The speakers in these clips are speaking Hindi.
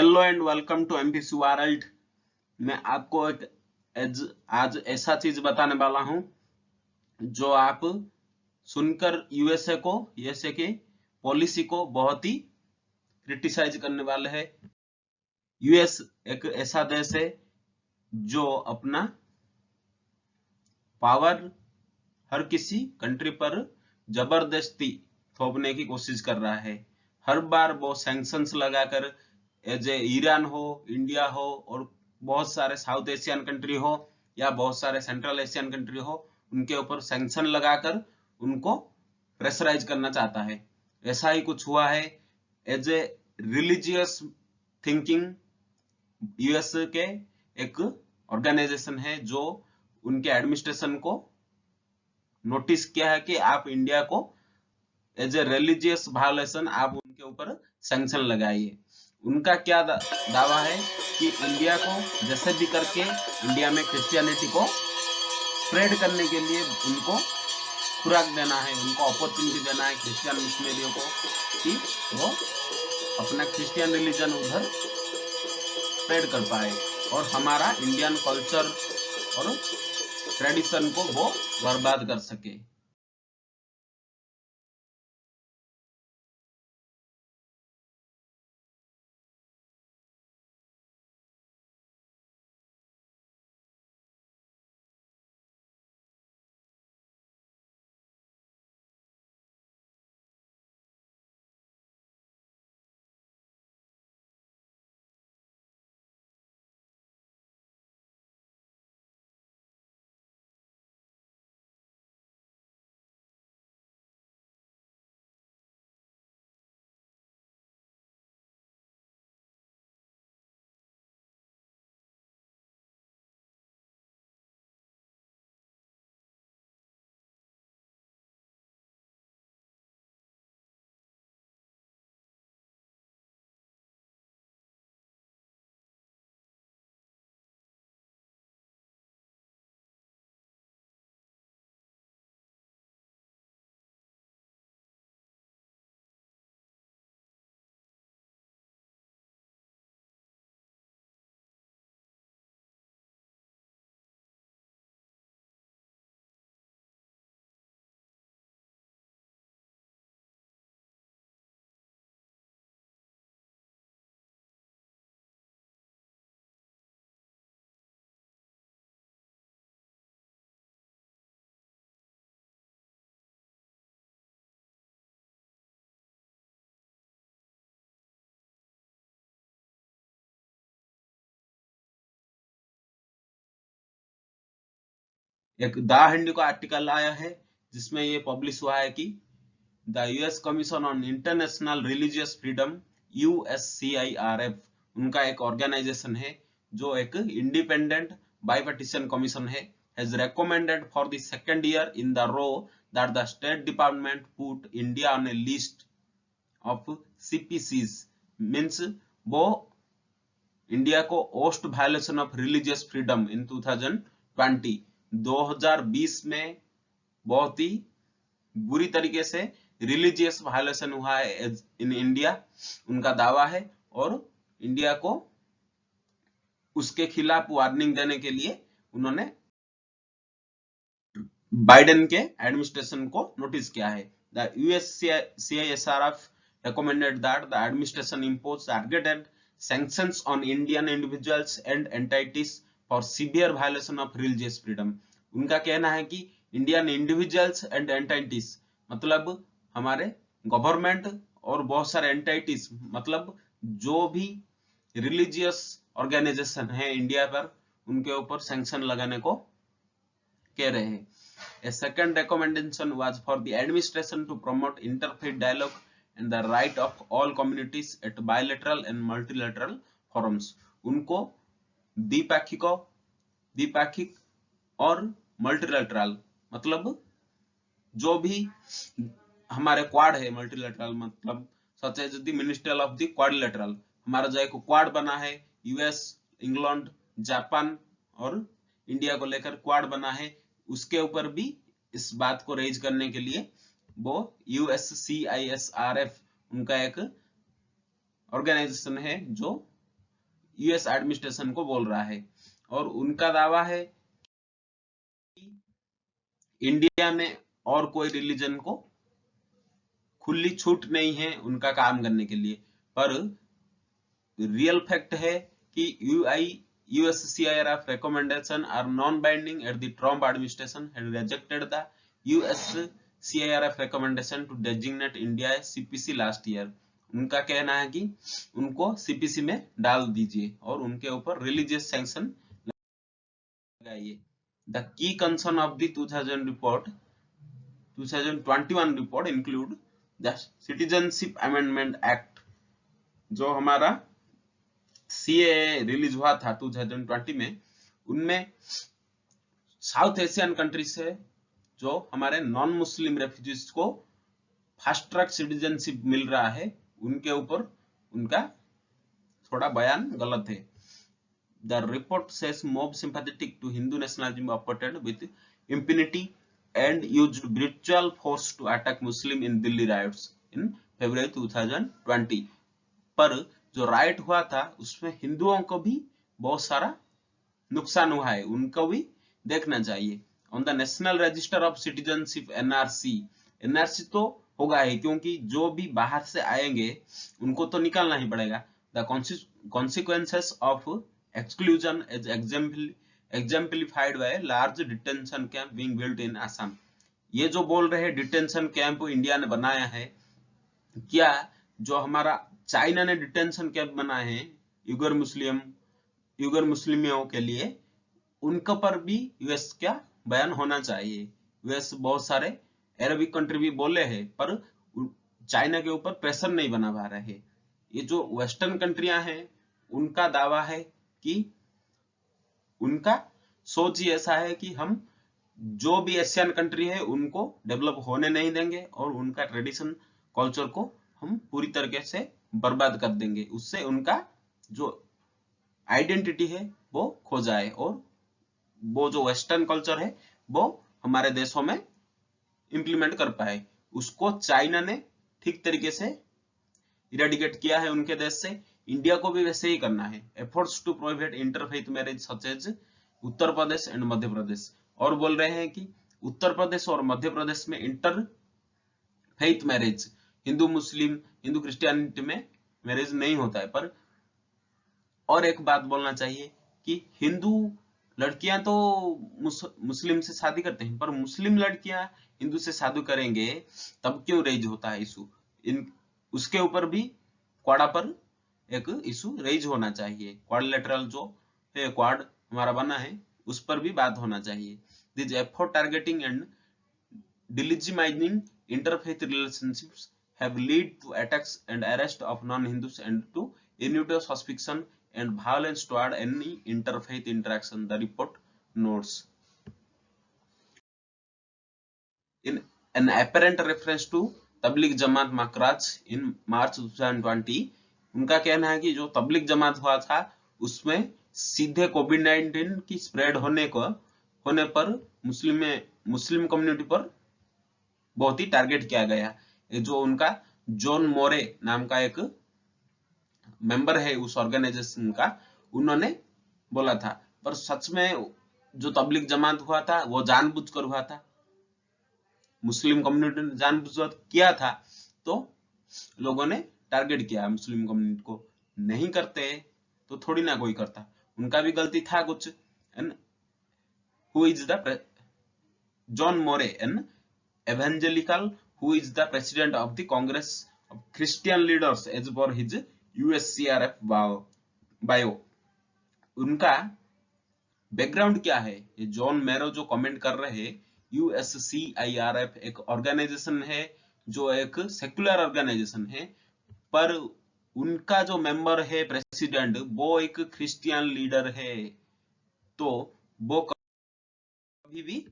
Hello and welcome to MPC world. मैं आपको आज ऐसा चीज बताने वाला हूं जो आप सुनकर यूएसए के पॉलिसी को बहुत ही क्रिटिसाइज करने वाले हैं। यूएस एक ऐसा देश है जो अपना पावर हर किसी कंट्री पर जबरदस्ती थोपने की कोशिश कर रहा है। हर बार वो सैंक्शंस लगाकर ईरान हो, इंडिया हो और बहुत सारे साउथ एशियन कंट्री हो या बहुत सारे सेंट्रल एशियन कंट्री हो, उनके ऊपर सैंक्शन लगाकर उनको प्रेशराइज करना चाहता है। ऐसा ही कुछ हुआ है। As a religious thinking US के एक ऑर्गेनाइजेशन है जो उनके एडमिनिस्ट्रेशन को नोटिस किया है कि आप इंडिया को एज ए रिलीजियस वायोलेशन आप उनके ऊपर सैंक्शन लगाइए। उनका क्या दावा है कि इंडिया को जैसे भी करके इंडिया में क्रिश्चियनिटी को स्प्रेड करने के लिए उनको खुराक देना है, उनको अपॉर्चुनिटी देना है क्रिश्चियन मिशनरियों को कि वो अपना क्रिश्चियन रिलीजन उधर स्प्रेड कर पाए और हमारा इंडियन कल्चर और ट्रेडिशन को वो बर्बाद कर सके। एक द हिंदू का आर्टिकल आया है जिसमें ये पब्लिश हुआ है कि the US commission on international religious freedom USCIRF उनका एक ऑर्गेनाइजेशन है जो एक इंडिपेंडेंट बाइपार्टीशन कमीशन है, has recommended for the second year in the row that the State Department put India on a list of CPCs, means वो इंडिया को host violation of religious freedom इन 2020 में बहुत ही बुरी तरीके से रिलीजियस वायलेशन हुआ है इन इंडिया, उनका दावा है। और इंडिया को उसके खिलाफ वार्निंग देने के लिए उन्होंने बाइडेन के एडमिनिस्ट्रेशन को नोटिस किया है। The USCISRF recommended that the administration impose targeted sanctions on Indian individuals and entities for severe violation of religious freedom। उनका कहना है कि इंडियन इंडिविजुअल्स एंड एंटिटीज मतलब हमारे गवर्नमेंट और बहुत सारे एंटिटीज मतलब जो भी रिलीजियस ऑर्गेनाइजेशन है इंडिया पर, उनके ऊपर सैंक्शन लगाने को कह रहे हैं। A second recommendation was for the administration to promote interfaith dialogue and the right of all communities at bilateral and multilateral forums। उनको द्विपाक्षिक और मल्टीलैटरल मतलब जो भी हमारे क्वाड है, मल्टीलैटरल मतलब such as the ministerial of the quadrilateral, हमारा जो एक क्वाड बना है यूएस, इंग्लैंड, जापान और इंडिया को लेकर क्वाड बना है, उसके ऊपर भी इस बात को रेज करने के लिए वो USCISRF उनका एक ऑर्गेनाइजेशन है जो यूएस एडमिनिस्ट्रेशन को बोल रहा है। और उनका दावा है कि इंडिया में और कोई रिलीजन को खुली छूट नहीं है उनका काम करने के लिए, पर रियल फैक्ट है कि USCIRF recommendation are non-binding at the Trump administration had rejected the USCIRF recommendation to designate India as CPC last year। उनका कहना है कि उनको CPC में डाल दीजिए और उनके ऊपर रिलीजियस सैंक्शन लगाइए। The key concern of the 2021 report include the Citizenship Amendment Act, जो हमारा CAA रिलीज हुआ था 2020 में, उनमें साउथ एशियन कंट्री से जो हमारे नॉन मुस्लिम रेफ्यूजीज को फास्ट ट्रैक सिटीजनशिप मिल रहा है, उनके ऊपर उनका थोड़ा बयान गलत है। The report says mob sympathetic to Hindu nationalism operated with impunity and used brutal force to attack Muslim in Delhi riots in February 2020। पर जो राइट हुआ था उसमें हिंदुओं को भी बहुत सारा नुकसान हुआ है, उनको भी देखना चाहिए। On the national register of citizenship NRC तो होगा ही, क्योंकि जो भी बाहर से आएंगे उनको तो निकालना ही पड़ेगा। The consequences of exclusion is exemplified by large detention camp being built in Assam। ये जो बोल रहे हैं डिटेंशन कैंप इंडिया ने बनाया है, क्या जो हमारा चाइना ने डिटेंशन कैंप बनाए हैं युगर मुस्लिमों के लिए, उनके पर भी यूएस क्या बयान होना चाहिए। यूएस बहुत सारे अरबिक कंट्री भी बोले हैं, पर चाइना के ऊपर प्रेशर नहीं बना पा रहे हैं। ये जो वेस्टर्न कंट्रियां हैं उनका दावा है कि उनका सोच ही ऐसा है कि हम जो भी एशियन कंट्री है उनको डेवलप होने नहीं देंगे और उनका ट्रेडिशन कल्चर को हम पूरी तरीके से बर्बाद कर देंगे, उससे उनका जो आइडेंटिटी है वो खो जाए और वो जो वेस्टर्न कल्चर है वो हमारे देशों में इंप्लीमेंट कर पाए। उसको चाइना ने ठीक तरीके से इरेडिकेट किया है उनके देश से, इंडिया को भी वैसे ही करना है। Efforts to prohibit interfaith marriage such as Uttar Pradesh and Madhya Pradesh, और बोल रहे हैं कि उत्तर प्रदेश और मध्य प्रदेश में इंटरफेथ मैरिज, हिंदू मुस्लिम हिंदू क्रिश्चियनिटी में मैरिज नहीं होता है। पर और एक बात बोलना चाहिए कि हिंदू लड़कियां तो मुस्लिम से शादी करते हैं, पर मुस्लिम लड़कियां हिंदू से शादी करेंगे तब क्यों रेज होता है इशू, उसके ऊपर भी क्वाडा पर एक इशू रेज होना चाहिए। क्वाड्रिलेटरल जो है क्वाड हमारा बना है उस पर भी बात होना चाहिए। This effort targeting and delegitimising interfaith relationships have led to attacks and arrest of non-Hindus and to innuendo suspicion and violence toward any interfaith interaction, the report notes. In an apparent reference to Tabligh Jamaat Markaz in March 2020, उनका कहना है कि जो तबलीग जमात हुआ था उसमें सीधे कोविड-19 की स्प्रेड होने पर मुस्लिम कम्युनिटी पर बहुत ही टारगेट किया गया। जो उनका जॉन मोरे नाम का एक मेंबर है उस ऑर्गेनाइजेशन का, उन्होंने बोला था। पर सच में जो तबलीग जमात हुआ था वो जानबूझकर हुआ था, मुस्लिम कम्युनिटी ने जानबूझकर किया था, तो लोगों ने टारगेट किया मुस्लिम कम्युनिटी को। नहीं करते तो थोड़ी ना कोई करता, उनका भी गलती था कुछ। And who is the John Moore an evangelical who is the president of the Congress of Christian Leaders as per his USCIRF bio। उनका बैकग्राउंड क्या है? ये जॉन मैरो जो कमेंट कर रहे हैं, USCIRF एक ऑर्गेनाइजेशन है जो एक सेक्युलर ऑर्गेनाइजेशन है, पर उनका जो मेंबर है प्रेसिडेंट वो एक क्रिश्चियन लीडर है, तो वो कभी भी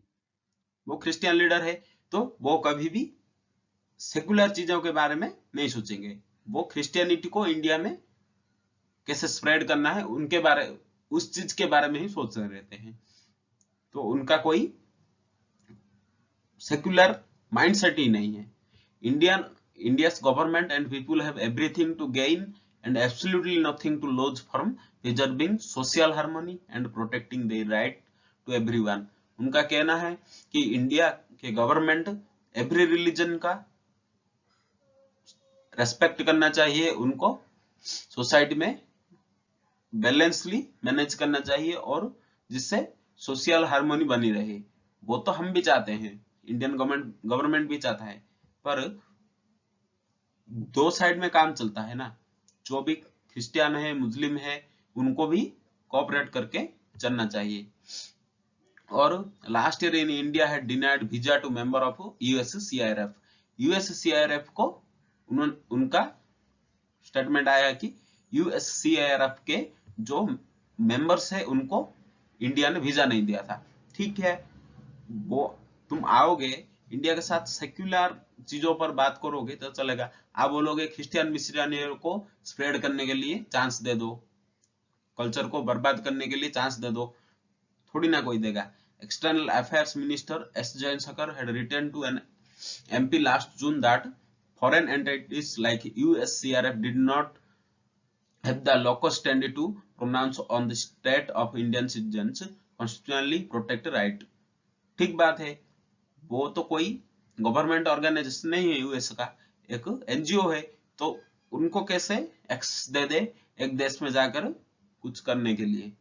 वो क्रिश्चियन लीडर है तो वो कभी भी सेकुलर चीजों के बारे में नहीं सोचेंगे। वो क्रिश्चियनिटी को इंडिया में कैसे स्प्रेड करना है उनके बारे उस चीज के बारे में ही सोच रहे रहते हैं। तो उनका कोई सेकुलर माइंडसेट ही नहीं है। India's government and people have everything to gain and absolutely nothing to lose from preserving social harmony and protecting their right to everyone. उनका कहना है कि इंडिया के गवर्नमेंट एवरी रिलीजन का रेस्पेक्ट करना चाहिए, उनको सोसाइटी में बैलेंसली मैनेज करना चाहिए और जिससे सोशल हार्मोनी बनी रहे। वो तो हम भी चाहते हैं, इंडियन गवर्नमेंट भी चाहता है, पर दो साइड में काम चलता है ना, जो भी क्रिश्चियन है मुस्लिम है उनको भी कोऑपरेट करके चलना चाहिए। और last year in India had denied visa to member of USCIRF. USCIRF को उनका स्टेटमेंट आया कि यूएससीआईआरएफ के जो मेंबर्स है उनको इंडिया ने वीजा नहीं दिया था। ठीक है, वो तुम आओगे इंडिया के साथ सेक्युलर चीजों पर बात करोगे तो चलेगा, आप बोलोगे क्रिश्चियन मिशनरियों को स्प्रेड करने के लिए चांस दे दो, कल्चर को बर्बाद करने के लिए चांस दे दो, थोड़ी ना कोई देगा। External affairs minister S Jaishankar had written to an MP last June that foreign entities like USCRF did not have the locus standi to pronounce on the state of Indian citizens constitutionally protected right। ठीक बात है, वो तो कोई गवर्नमेंट ऑर्गेनाइजेशन नहीं है, यूएस का एक एनजीओ है, तो उनको कैसे एक्सेस दे दे एक देश में जाकर कुछ करने के लिए।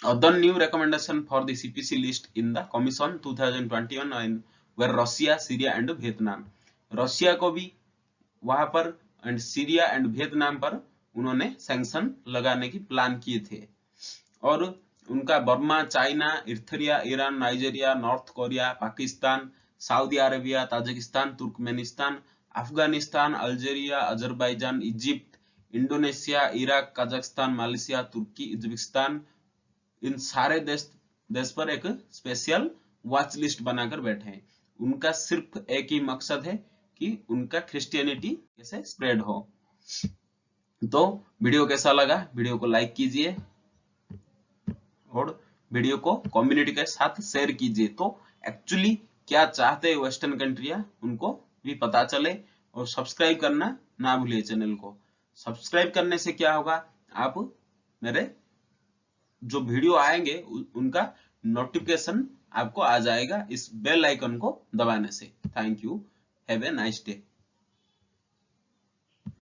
Other new recommendation for the CPC list in the Commission 2021 were Russia, Syria and Vietnam। Russia को भी वहां पर एंड सीरिया एंड वियतनाम पर उन्होंने सैंक्शन लगाने की प्लान किए थे। और उनका Burma, China, Eritrea, Iran, Nigeria, North Korea, Pakistan, Saudi Arabia, Tajikistan, Turkmenistan, Afghanistan, Algeria, Azerbaijan, Egypt, Indonesia, Iraq, Kazakhstan, Malaysia, तुर्की, उज्बेकिस्तान, इन सारे देश पर एक स्पेशल वॉच लिस्ट बनाकर बैठे हैं। उनका सिर्फ एक ही मकसद है कि उनका क्रिश्चियनिटी कैसे स्प्रेड हो। तो वीडियो कैसा लगा, वीडियो को लाइक कीजिए और वीडियो को कम्युनिटी के साथ शेयर कीजिए, तो एक्चुअली क्या चाहते हैं वेस्टर्न कंट्रियां उनको भी पता चले। और सब्सक्राइब करना ना भूलिए चैनल को। सब्सक्राइब करने से क्या होगा, आप मेरे जो वीडियो आएंगे उनका नोटिफिकेशन आपको आ जाएगा इस बेल आइकन को दबाने से। Thank you, have a nice day.